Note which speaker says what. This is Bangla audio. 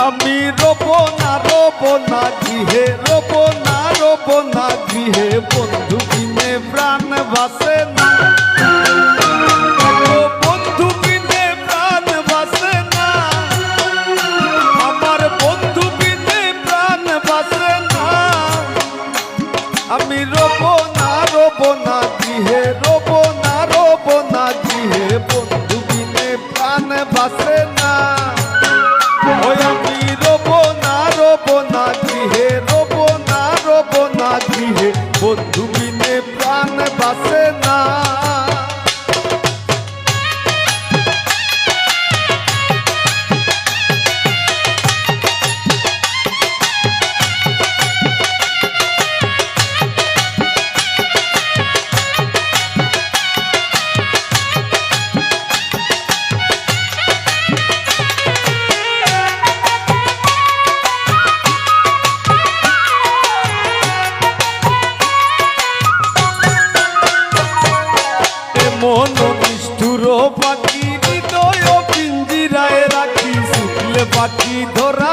Speaker 1: আমি রব না গৃহে, রব না গৃহে, বন্ধু বিনে প্রাণ বাসে না, বন্ধু বিনে প্রাণ বাসে না, আমার বন্ধু বিনে প্রাণ বাসে না। আমি রব না গৃহে, রব না গৃহে, বন্ধু বিনে প্রাণ বাসে না। ওই আমি রব না গৃহে, রব না গৃহে, বন্ধু বিনে প্রাণ বাসে না। মন নিষ্ঠুর পাখি, হৃদয় পিঞ্জিরায় রাখি, শুকলে পাখি ধরা